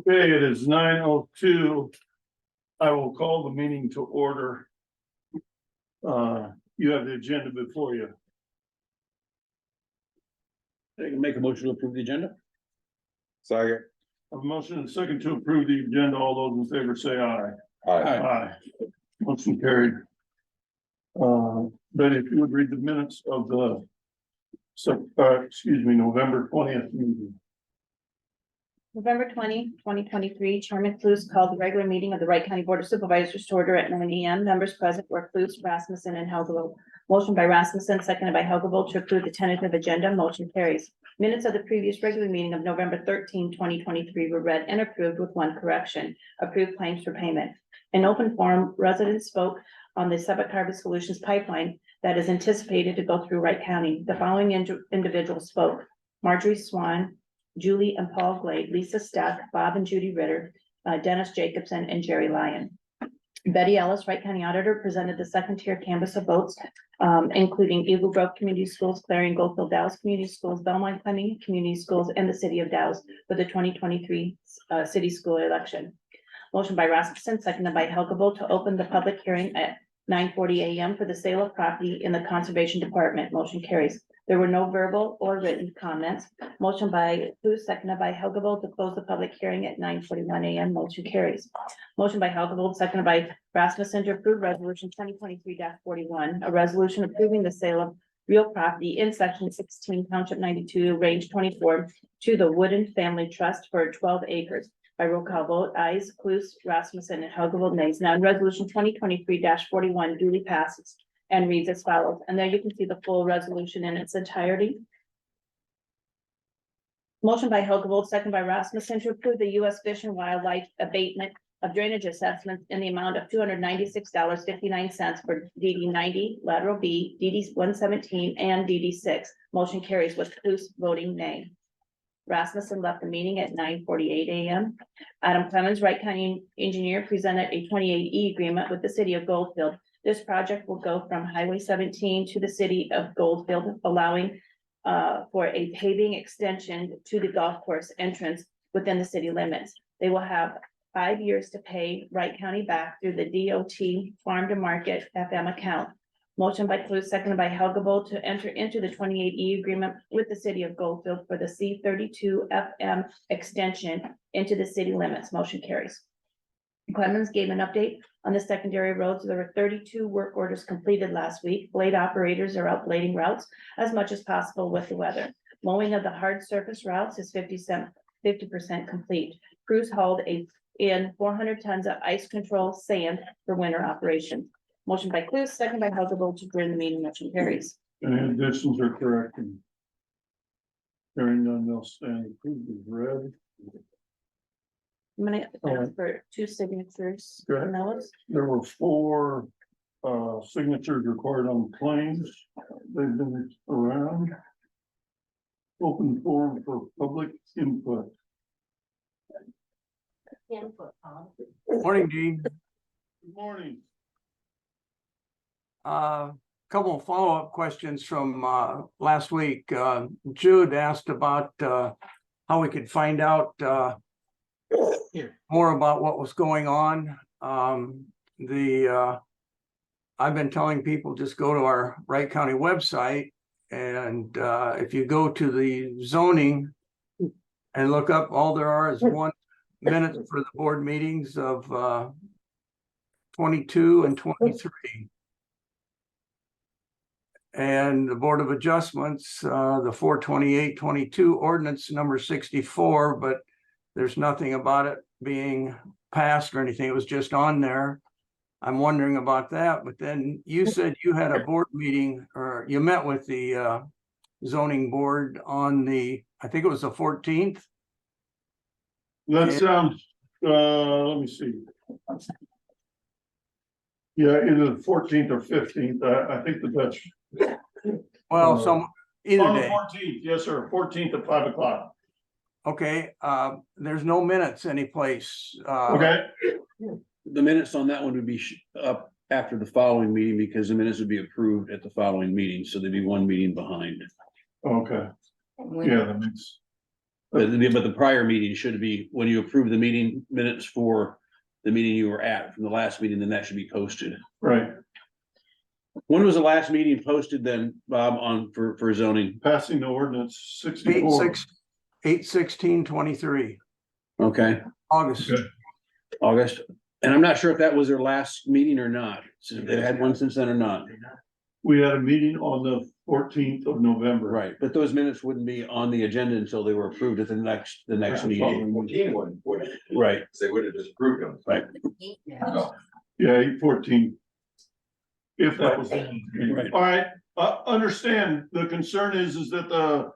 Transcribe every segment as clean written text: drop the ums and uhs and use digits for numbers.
Okay, it is 9:02. I will call the meeting to order. You have the agenda before you. I can make a motion to approve the agenda. Second. A motion and second to approve the agenda. All those in favor say aye. Aye. Motion carried. But if you would read the minutes of the, November 20th meeting. November 20, 2023, Chairman Clues called the regular meeting of the Wright County Board of Supervisors to order at 9 a.m. Members present were Clues, Rasmussen, and Helgeville. Motion by Rasmussen, seconded by Helgeville to approve the tentative agenda. Motion carries. Minutes of the previous regular meeting of November 13, 2023 were read and approved with one correction. Approved claims for payment. In open forum, residents spoke on the Subacarbon Solutions pipeline that is anticipated to go through Wright County. The following individuals spoke: Marjorie Swan, Julie and Paul Glade, Lisa Stuck, Bob and Judy Ritter, Dennis Jacobson, and Jerry Lyon. Betty Ellis, Wright County Auditor, presented the second tier canvas of votes, including Eagle Grove Community Schools, Clarion Goldfield Dallas Community Schools, Belmont Clemmy Community Schools, and the City of Dallas for the 2023 city school election. Motion by Rasmussen, seconded by Helgeville to open the public hearing at 9:40 a.m. for the sale of property in the Conservation Department. Motion carries. There were no verbal or written comments. Motion by Clues, seconded by Helgeville to close the public hearing at 9:41 a.m. Motion carries. Motion by Helgeville, seconded by Rasmussen to approve resolution 2023-41, a resolution approving the sale of real property in section 16, township 92, range 24 to the Wooden Family Trust for 12 acres. By roll call vote, ayes, Clues, Rasmussen, and Helgeville nays. Now, resolution 2023-41 duly passes and reads as follows. And there you can see the full resolution in its entirety. Motion by Helgeville, second by Rasmussen to approve the U.S. Fish and Wildlife abatement of drainage assessments in the amount of $296.59 for DD 90, lateral B, DD 117, and DD 6. Motion carries with Clues voting nay. Rasmussen left the meeting at 9:48 a.m. Adam Clemens, Wright County Engineer, presented a 28E agreement with the City of Goldfield. This project will go from Highway 17 to the City of Goldfield, allowing for a paving extension to the golf course entrance within the city limits. They will have 5 years to pay Wright County back through the DOT Farm to Market FM account. Motion by Clues, seconded by Helgeville to enter into the 28E agreement with the City of Goldfield for the C32 FM extension into the city limits. Motion carries. Clemens gave an update on the secondary roads. There were 32 work orders completed last week. Blade operators are out blading routes as much as possible with the weather. Mowing of the hard surface routes is 50% complete. Crews hauled in 400 tons of ice control sand for winter operations. Motion by Clues, second by Helgeville to adjourn the meeting. Motion carries. Any additions or corrections? Hearing none, they'll stand approved as read. I'm gonna ask for two signatures. Go ahead. on those. There were 4 signatures required on claims. They've been around. Open forum for public input. Morning, Dean. Good morning. Couple of follow-up questions from last week. Jude asked about how we could find out more about what was going on. I've been telling people just go to our Wright County website, and if you go to the zoning and look up, all there are is 1 minute for the board meetings of 22 and 23. And the Board of Adjustments, the 428-22 ordinance number 64, but there's nothing about it being passed or anything. It was just on there. I'm wondering about that. But then you said you had a board meeting, or you met with the zoning board on the, I think it was the 14th. That sounds, let me see. Yeah, either the 14th or 15th. I think that's. Well, either On the day. 14th, yes, sir. 14th at 5 o'clock. Okay, there's no minutes anyplace. Okay. The minutes on that one would be up after the following meeting because the minutes would be approved at the following meeting. So there'd be one meeting behind. Okay. Yeah, that makes. But the prior meeting should be, when you approve the meeting minutes for the meeting you were at from the last meeting, then that should be posted. Right, When was the last meeting posted then, Bob, for zoning? passing the ordinance 64. 8/16/23, Okay, August. Okay. August. And I'm not sure if that was their last meeting or not. So if they had one since then or not. We had a meeting on the 14th of November. Right, but those minutes wouldn't be on the agenda until they were approved at the next meeting. 14 wouldn't, Right, because they would have just approved them. right. No. Yeah, 8/14. If that was. Right. All right, understand, the concern is that the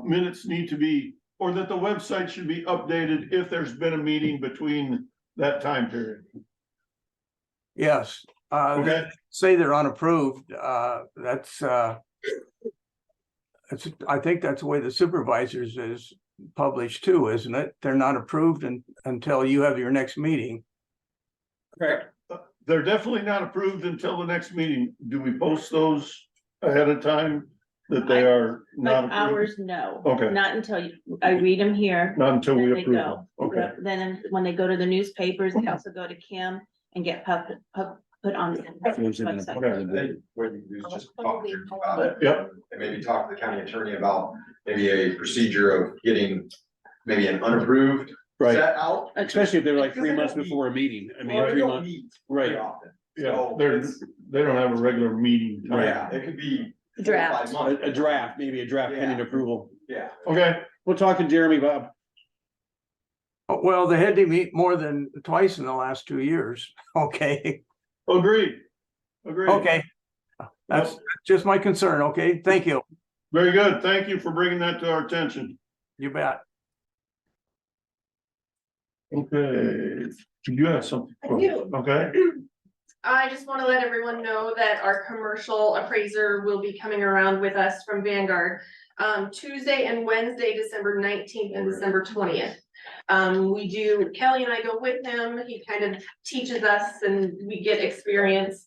minutes need to be, or that the website should be updated if there's been a meeting between that time period. Yes, Okay, say they're unapproved, that's, I think that's the way the supervisors is published too, isn't it? They're not approved until you have your next meeting. Correct. they're definitely not approved until the next meeting. Do we post those ahead of time that they are not Like approved? hours, no. Okay. Not until I read them here. Not until Then we they approve go. them, okay. Yep, then when they go to the newspapers, they also go to Kim and get put on the website. Okay, what you do is just talk to them about it. Yep. And maybe talk to the county attorney about maybe a procedure of getting maybe an unapproved Right, set out. especially if they're like 3 Because they months don't meet. before a meeting. I mean, Or they 3 don't months, meet right. very often. Yeah, So they're, it's- they don't have a regular meeting. time. Yeah, it could be. 4 or Draft. 5 months. A draft, maybe a draft pending Yeah. approval. Yeah. Okay, We'll talk to Jeremy, Bob. Well, they had to meet more than twice in the last 2 years. Okay, agreed. Agreed. okay. That's just my concern. Okay, thank you. Very good. Thank you for bringing that to our attention. You bet. Okay, you have something? I do. Okay, I just want to let everyone know that our commercial appraiser will be coming around with us from Vanguard. Tuesday and Wednesday, December 19th and December 20th. Kelly and I go with him. He kind of teaches us and we get experience.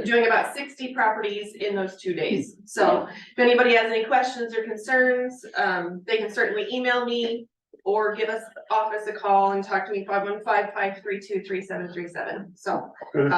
Doing about 60 properties in those 2 days. So if anybody has any questions or concerns, they can certainly email me or give us office a call and talk to me 515-532-3737. So, Good.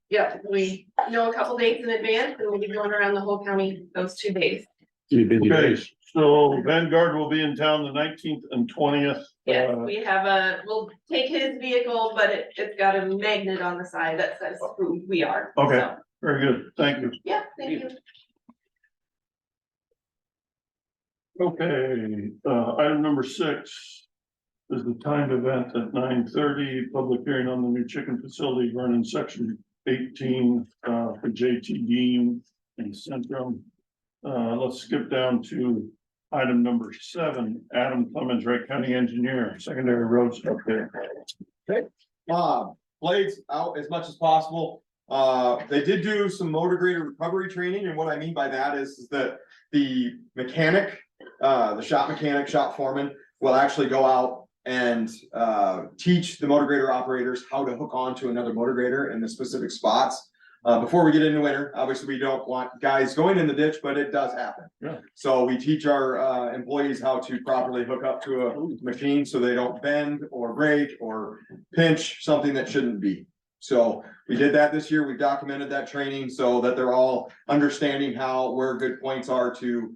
yeah, we know a couple dates in advance and we'll be going around the whole county those 2 days. Be busy okay, days. so Vanguard will be in town the 19th and 20th. Yes, we have we'll take his vehicle, but it's got a magnet on the side that says who we are. Okay. So, Very good, thank you. yeah, thank you. Okay, item number 6 is the timed event at 9:30, public hearing on the new chicken facility running section 18 for JT Dean and Centrum. Let's skip down to item number 7, Adam Clemens, Wright County Engineer, secondary roads update. Blades out as much as possible. They did do some motor grader recovery training, and what I mean by that is that the mechanic, the shop mechanic, shop foreman will actually go out and teach the motor grader operators how to hook on to another motor grader in the specific spots. Before we get into winter, obviously we don't want guys going in the ditch, but it does happen. Yeah. So we teach our employees how to properly hook up to a machine so they don't bend or break or pinch something that shouldn't be. So we did that this year. We documented that training so that they're all understanding where good points are to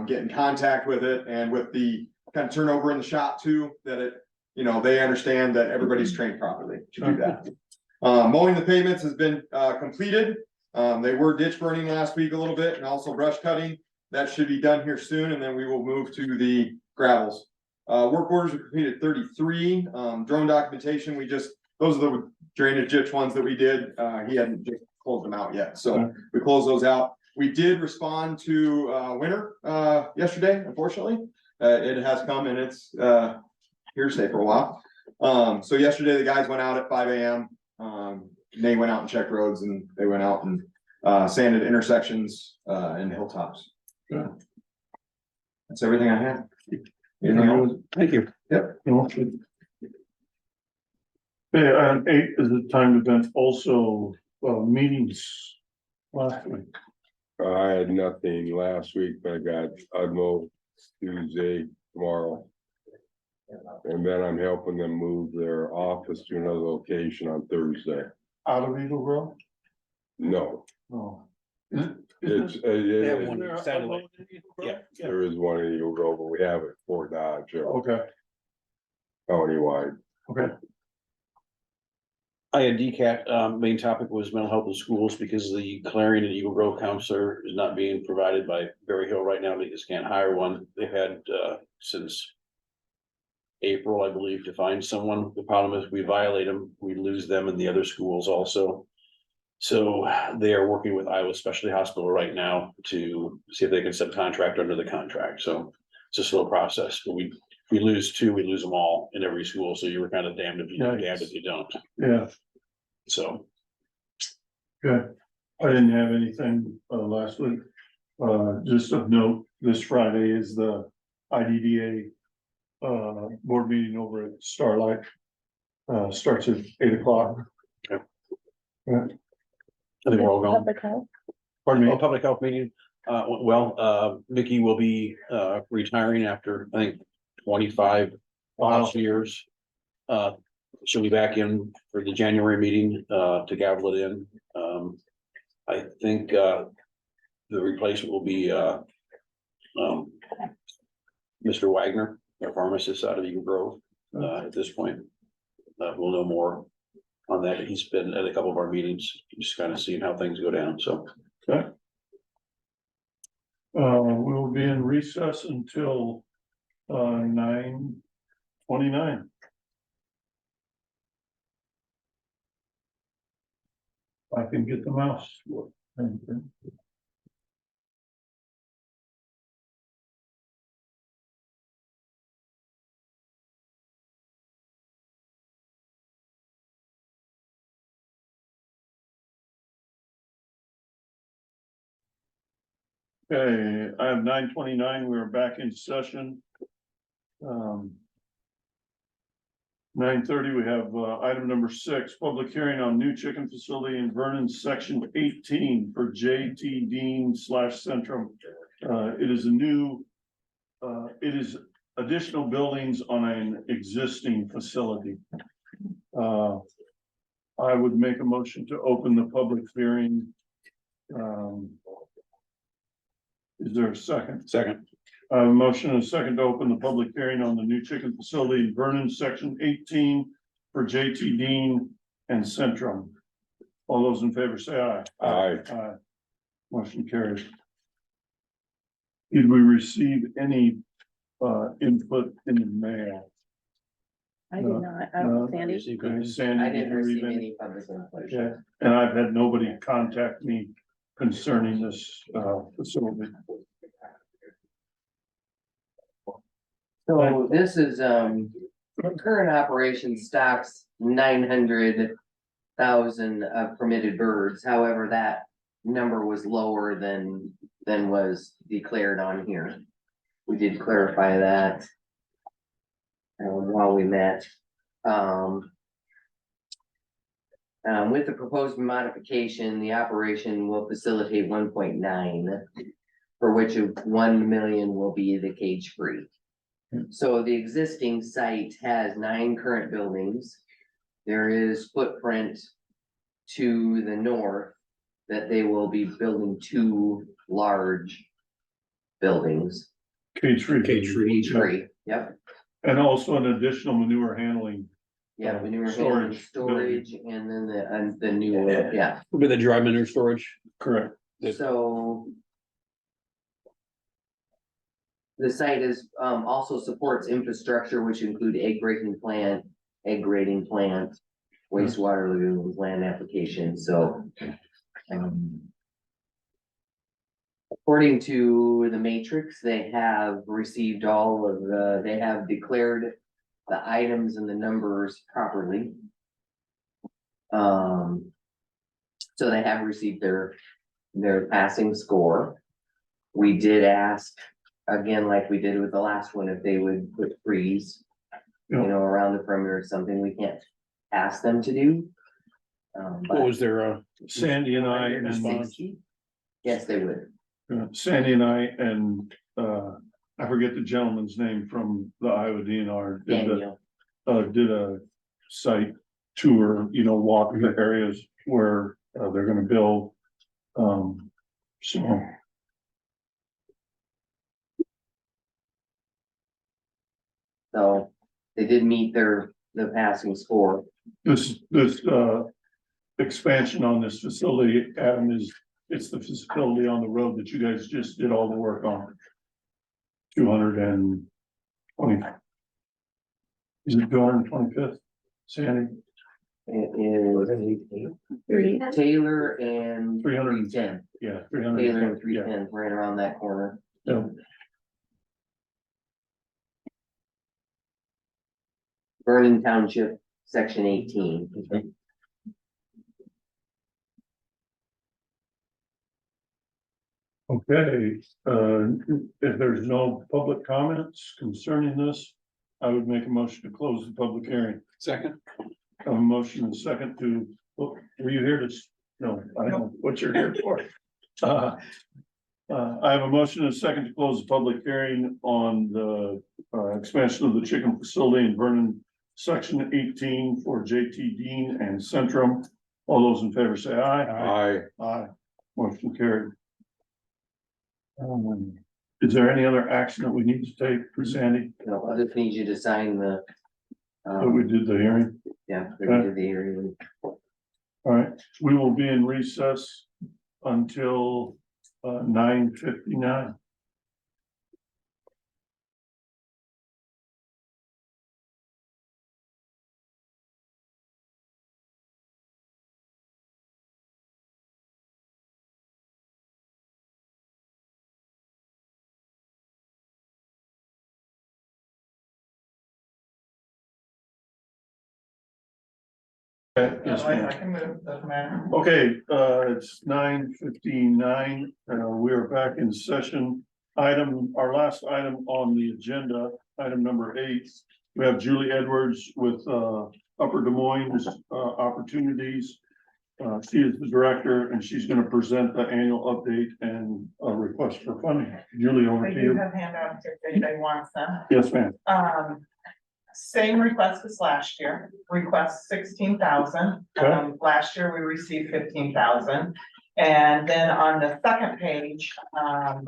get in contact with it, and with the kind of turnover in the shop too, that they understand that everybody's trained properly to do that. Mowing the pavements has been completed. They were ditch burning last week a little bit, and also brush cutting. That should be done here soon, and then we will move to the gravels. Work orders are completed 33. Drone documentation, those are the drainage ditch ones that we did. He hadn't just closed them out yet, so we closed those out. We did respond to winter yesterday, unfortunately. It has come and it's here to stay for a while. So yesterday the guys went out at 5 a.m. They went out and checked roads, and they went out and sanded intersections and hilltops. Yeah. That's everything I had. Anything else? Thank you. Yep. Okay, item 8 is the timed event, also meetings last week. I had nothing last week, but I got Udmo Tuesday, tomorrow. And then I'm helping them move their office to another location on Thursday. Out of Eagle Grove? No, No. it's, They have it- one satellite. Yeah. there is one in Eagle Grove, but we have it for Dodge, Okay, countywide. okay, I had DCAT, main topic was mental health in schools because the Clarion and Eagle Grove counselor is not being provided by Berry Hill right now. They just can't hire one. They've had, since April, I believe, to find someone. The problem is we violate them, we lose them in the other schools also. So they are working with Iowa Specialty Hospital right now to see if they can subcontract under the contract. So it's a slow process, but we lose two, we lose them all in every school. So you were kind of damned if you do, damned if you don't. yeah, So good. I didn't have anything, last week. Just of note, this Friday is the IDDA board meeting over at Starlight. Starts at 8 o'clock. Okay. Yeah, I think we're all going. Public health. pardon me. Public health meeting, Mickey will be retiring after, I think, 25 Wow. years. She'll be back in for the January meeting to gavel it in. I think the replacement will be Mr. Wagner, our pharmacist out of Eagle Grove, at this point. We'll know more on that. He's been at a couple of our meetings, just kind of seeing how things go down, so. Okay. We will be in recess until 9:29. I can get the mouse. Okay, I have 9:29. We're back in session. 9:30, we have item number 6, public hearing on new chicken facility in Vernon, section 18 for J.T. Dean / Centrum. It is a new, it is additional buildings on an existing facility. I would make a motion to open the public hearing. Is there a second? Second. A motion and a second to open the public hearing on the new chicken facility in Vernon, section 18 for J.T. Dean and Centrum. All those in favor say aye. Aye. Aye. Motion carries. Did we receive any input in the mail? I did No, not, no. Sandy. Okay, Sandy, I did didn't you receive any? any public input. Yeah, and I've had nobody contact me concerning this facility. So this is, current operation stocks 900,000 permitted birds. However, that number was lower than was declared on here. We did clarify that while we met. With the proposed modification, the operation will facilitate 1.9, for which 1 million will be the cage free. So the existing site has 9 current buildings. There is footprint to the north that they will be building 2 large buildings. Cage free. Cage free. Cage free, yep, And also an additional manure handling. yeah, manure handling, Storage storage, and then the new, yeah, Will be the dry manure storage. Correct. so. The site is, also supports infrastructure, which include egg breaking plant, egg grading plant, wastewater lagoons, land application, so. According to the matrix, they have received all of they have declared the items and the numbers properly. So they have received their passing score. We did ask, again, like we did with the last one, if they would put trees, you know, around the perimeter or something. We can't ask them to do. What was their, Sandy and I and 60? Yes, they would. Sandy and I and I forget the gentleman's name from the Iowa DNR. Daniel, Did a site tour, walk the areas where they're gonna build. So so they did meet the passing score. this expansion on this facility, Adam, it's the facility on the road that you guys just did all the work on. 220. Is it 225th, Sandy? It is Taylor and 310. 310. Yeah, Taylor 300. and 310, right around that corner. Yeah. Vernon Township, section 18. Okay, if there's no public comments concerning this, I would make a motion to close the public hearing. Second. A motion and second to, were you here to, no, I don't know what you're here for. I have a motion and a second to close the public hearing on the expansion of the chicken facility in Vernon, section 18 for JT Dean and Centrum. All those in favor say aye. I, Aye. Motion carried. Is there any other action that we need to take for Sandy? No, I just need you to sign the. That we did the hearing? Yeah, we did the hearing. All right, we will be in recess until 9:59. Yes, ma'am. can move, doesn't matter. Okay, it's 9:59. We are back in session. Our last item on the agenda, item number 8. We have Julie Edwards with Upper Des Moines Opportunities. She is the director and she's gonna present the annual update and a request for funding. Julie, over I to do you. have handouts if anybody wants them. Yes, ma'am. Same request as last year, request 16,000. Okay. Last year we received 15,000. And then on the second page, are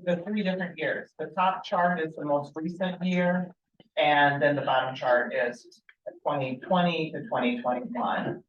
the 3 different years. The top chart is the most recent year. And then the bottom chart is 2020 to 2021.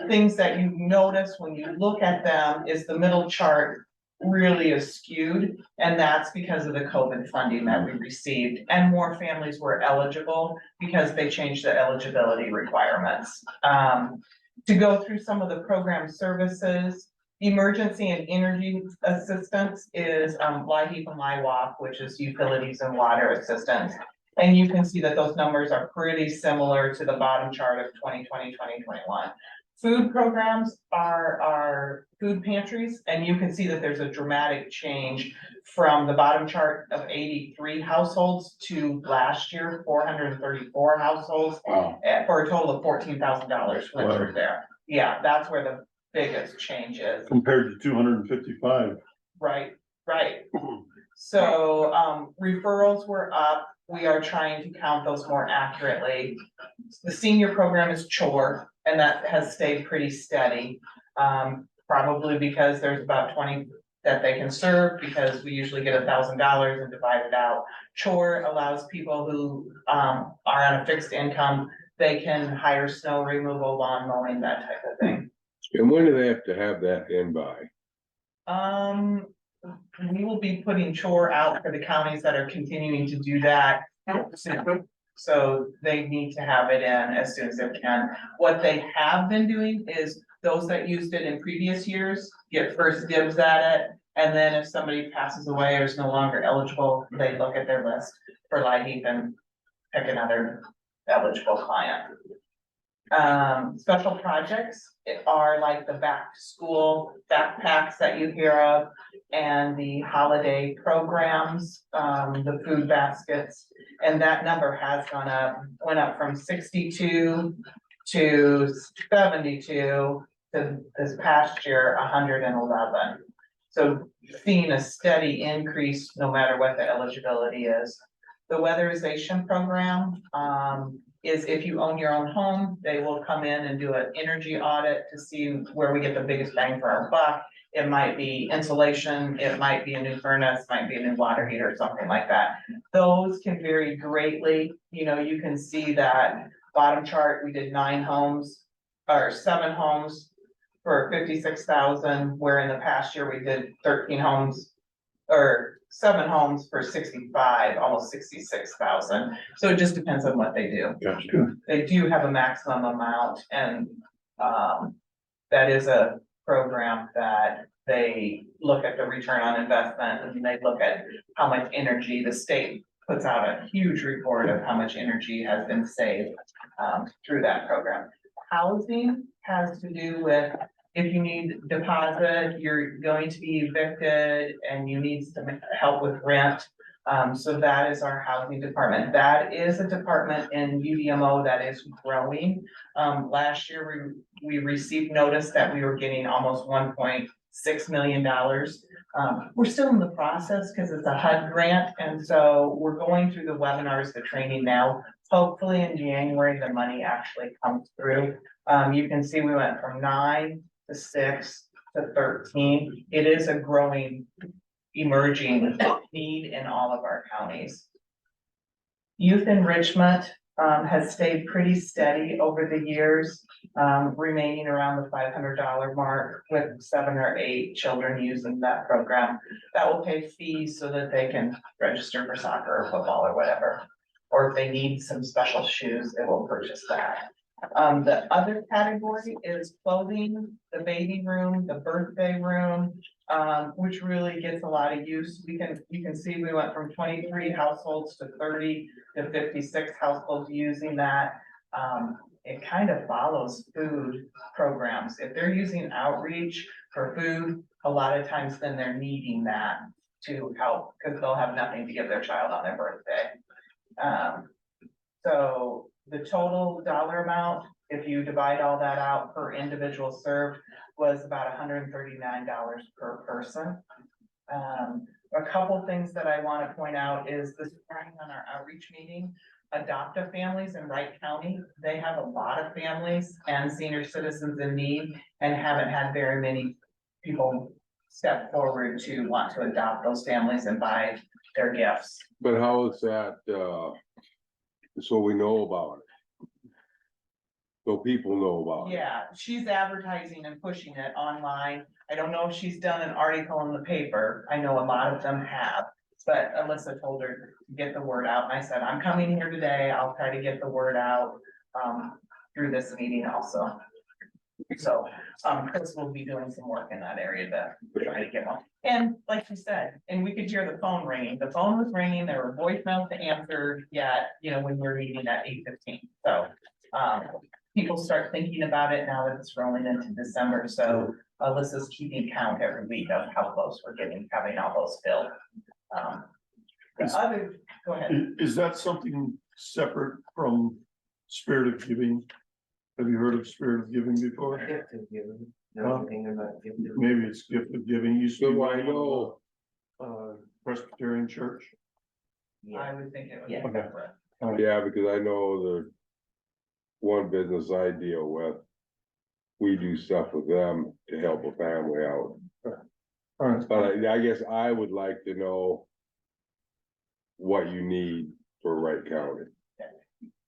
Things that you notice when you look at them is the middle chart really is skewed, and that's because of the COVID funding that we received, and more families were eligible because they changed the eligibility requirements. To go through some of the program services, emergency and energy assistance is LIHEAP and LIWAP, which is utilities and water assistance. And you can see that those numbers are pretty similar to the bottom chart of 2020, 2021. Food programs are food pantries, and you can see that there's a dramatic change from the bottom chart of 83 households to last year, 434 households. Wow. For a total of $14,000 went through there. Yeah, that's where the biggest change is. Compared to 255. Right. So, referrals were up. We are trying to count those more accurately. The senior program is chore, and that has stayed pretty steady. Probably because there's about 20 that they can serve, because we usually get $1,000 and divide it out. Chore allows people who are on a fixed income, they can hire snow removal, lawn mowing, that type of thing. and when do they have to have that in by? We will be putting chore out for the counties that are continuing to do that soon. So they need to have it in as soon as they can. What they have been doing is those that used it in previous years get first dibs at it. And then if somebody passes away or is no longer eligible, they look at their list for LIHEAP and pick another eligible client. Special projects are like the back to school backpacks that you hear of, and the holiday programs, the food baskets. And that number has went up from 62 to 72 to this past year, 111. So seeing a steady increase no matter what the eligibility is. The weatherization program, is if you own your own home, they will come in and do an energy audit to see where we get the biggest bang for our buck. It might be insulation, it might be a new furnace, might be a new water heater, something like that. Those can vary greatly, you know, you can see that bottom chart, we did 9 homes or 7 homes for 56,000, where in the past year we did 13 homes or 7 homes for 65, almost 66,000. So it just depends on what they do. Gotcha. They do have a maximum amount and, that is a program that they look at the return on investment and they look at how much energy the state puts out a huge report of how much energy has been saved, through that program. Housing has to do with if you need deposit, you're going to be evicted and you need some help with rent. So that is our housing department. That is a department in UDMO that is growing. Last year, we received notice that we were getting almost $1.6 million. We're still in the process because it's a HUD grant, and so we're going through the webinars, the training now. Hopefully in January, the money actually comes through. You can see we went from 9 to 6 to 13. It is a growing, emerging need in all of our counties. Youth enrichment has stayed pretty steady over the years, remaining around the $500 mark with 7 or 8 children using that program. That will pay fees so that they can register for soccer or football or whatever. Or if they need some special shoes, they will purchase that. The other category is clothing, the baby room, the birthday room, which really gets a lot of use. You can see we went from 23 households to 30 to 56 households using that. It kind of follows food programs. If they're using outreach for food, a lot of times then they're needing that to help because they'll have nothing to give their child on their birthday. So the total dollar amount, if you divide all that out per individual served, was about $139 per person. A couple things that I want to point out is this morning on our outreach meeting, adoptive families in Wright County, they have a lot of families and senior citizens in need and haven't had very many people step forward to want to adopt those families and buy their gifts. But how is that, so we know about it? So people know about it? Yeah, she's advertising and pushing it online. I don't know if she's done an article in the paper. I know a lot of them have. But Alyssa told her to get the word out. And I said, I'm coming here today. I'll try to get the word out through this meeting also. So Chris will be doing some work in that area to try to get one. And like you said, and we could hear the phone ringing. The phone was ringing. There were voicemails to answer yet, you know, when we're meeting at 8:15. So people start thinking about it now that it's rolling into December. So Alyssa's keeping count every week of how close we're getting, having all those filled. Go ahead. Is that something separate from Spirit of Giving? Have you heard of Spirit of Giving before? Gift of giving. Huh? No thing about gift of. Maybe it's Gift of Giving. Used to be So I one know, of, Presbyterian Church. I would think it would be Yeah. separate. yeah, because I know the one business I deal with, we do stuff with them to help a family out. All right. But I guess I would like to know what you need for Wright County.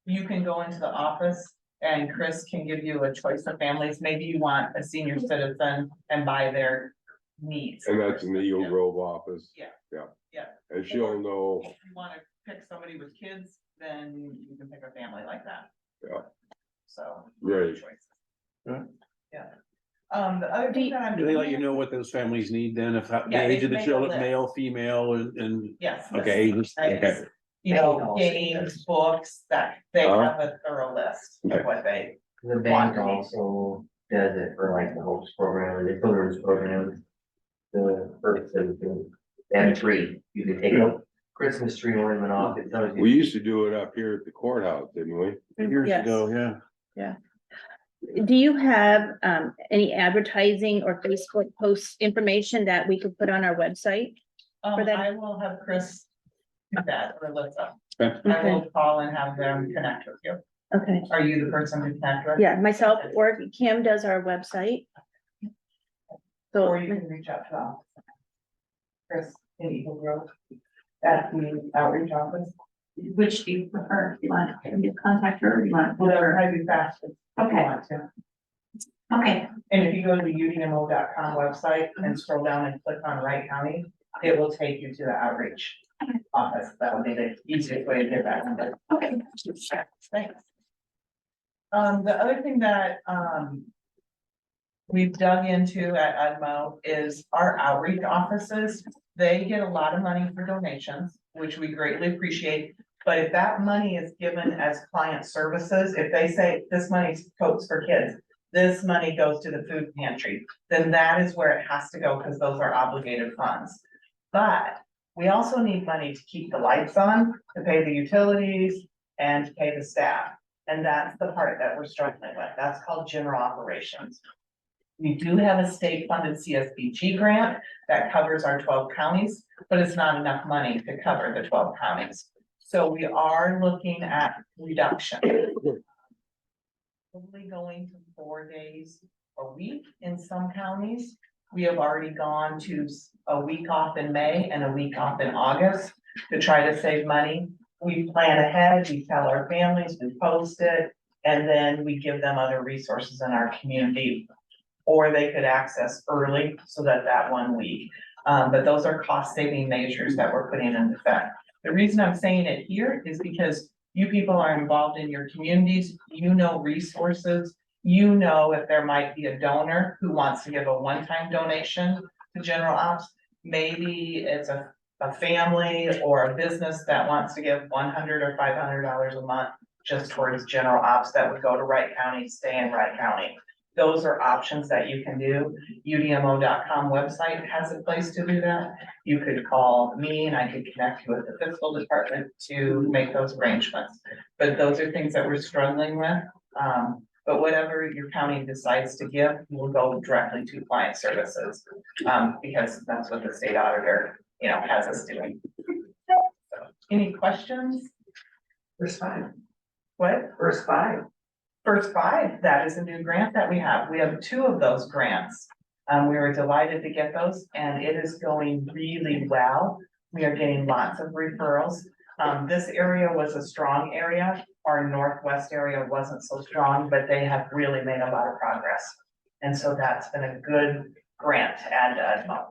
You can go into the office and Chris can give you a choice of families. Maybe you want a senior citizen and buy their needs. And that's in the Eagle Yeah. Grove office. Yeah. Yeah. Yeah. And she'll know, If you wanna pick somebody with kids, then you can pick a family like that. Yeah. So. Right. choices. Yeah. Yeah. The other thing that I'm. Do they let you know what those families need then, if the Yeah, age of the they make a children, list. male, female, and, Yes. okay, ages, okay. You know, games, books, that they Uh-huh. have a thorough list Okay. of what they. The bank also does it for like the hopes program and the children's program. The first citizen, they have a tree, you can take a Christmas tree ornament off, it tells you. we used to do it up here at the courthouse, didn't we? Years Yes. ago, yeah. Do you have any advertising or Facebook post information that we could put on our website? For that- I will have Chris do that, or Alyssa. Okay. I will call and have them connect with you. Okay, Are you the person to connect with? yeah, myself or Kim does our website. So, Or you can reach out to them. Chris in Eagle Grove at the outreach office. Which do you prefer? You want to contact her or you want? Whatever, I'd be fastest. if you Okay. want to. Okay, And if you go to the udmo.com website and scroll down and click on Wright County, it will take you to the outreach office. That would be the easiest way to get that number. okay. Thanks. The other thing that, we've dug into at UDMO is our outreach offices. They get a lot of money for donations, which we greatly appreciate. But if that money is given as client services, if they say this money's coats for kids, this money goes to the food pantry, then that is where it has to go because those are obligated funds. But we also need money to keep the lights on, to pay the utilities and to pay the staff. And that's the part that we're struggling with. That's called general operations. We do have a state funded CSBG grant that covers our 12 counties, but it's not enough money to cover the 12 counties. So we are looking at reduction. Probably going to 4 days a week in some counties. We have already gone to a week off in May and a week off in August to try to save money. We plan ahead, we tell our families, we post it, and then we give them other resources in our community. Or they could access early so that 1 week. But those are cost saving measures that we're putting into effect. The reason I'm saying it here is because you people are involved in your communities, you know resources, you know if there might be a donor who wants to give a one-time donation to general ops. Maybe it's a family or a business that wants to give $100 or $500 a month just towards general ops that would go to Wright County, stay in Wright County. Those are options that you can do. udmo.com website has a place to do that. You could call me and I could connect you with the fiscal department to make those arrangements. But those are things that we're struggling with. But whatever your county decides to give, will go directly to client services. Because that's what the state auditor, has us doing. So, any questions? First 5. What? First 5. First 5, that is a new grant that we have. We have 2 of those grants. We were delighted to get those and it is going really well. We are getting lots of referrals. This area was a strong area. Our northwest area wasn't so strong, but they have really made a lot of progress. And so that's been a good grant to add to UDMO.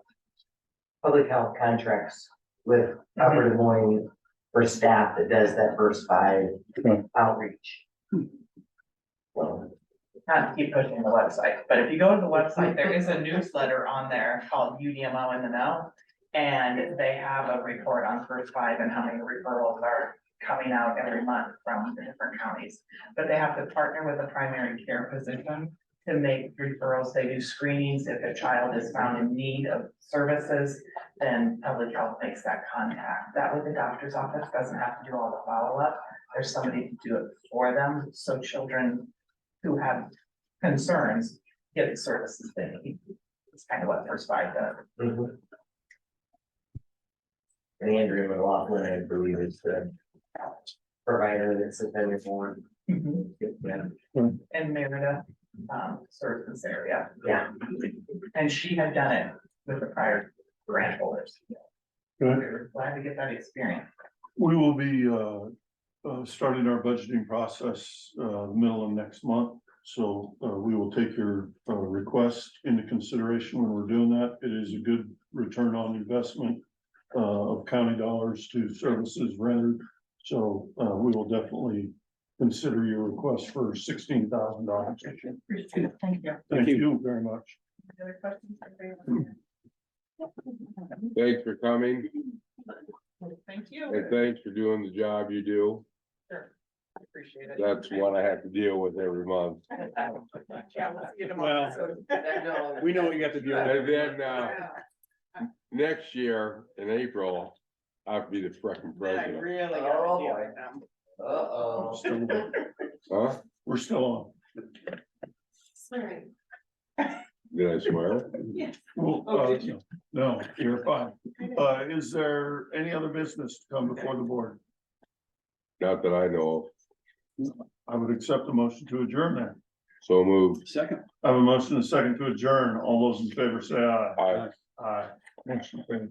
Public health contracts with Upper Des Moines for staff that does that first 5 outreach. Well, Not to keep pushing the website, but if you go to the website, there is a newsletter on there called UDMO in the Know. And they have a report on first 5 and how many referrals are coming out every month from the different counties. But they have to partner with a primary care physician to make referrals. They do screenings. If a child is found in need of services, then public health makes that contact. That way the doctor's office doesn't have to do all the follow-up. There's somebody to do it for them, so children who have concerns get the services they need. It's kind of what First 5 does. and Andrew McLaughlin, I believe, is the provider that's at the reform. Yeah. And Merida, serves this area. Yeah. And she had done it with the prior grant holders. We were glad to get that experience. We will be starting our budgeting process the middle of next month. So we will take your request into consideration when we're doing that. It is a good return on investment of county dollars to services rendered. So we will definitely consider your request for $16,000. Thank you. Thank you very much. Any other questions? Thanks for coming Thank you. and thanks for doing the job you do. Sure. I appreciate it. That's what I have to deal with every month. Yeah, we'll see you tomorrow. We know what you have to deal with. And then, next year in April, I have to be the frickin' president. Really Oh, gotta deal boy. with them. Uh-oh. Still- Huh? We're still on. Alright. Did I swear? Well, Oh, did you? no, you're fine. Is there any other business to come before the board? Not that I know I would accept the motion to adjourn then. of. So moved. Second. I have a motion and a second to adjourn. All those in favor say aye. Aye. Aye. Motion carried.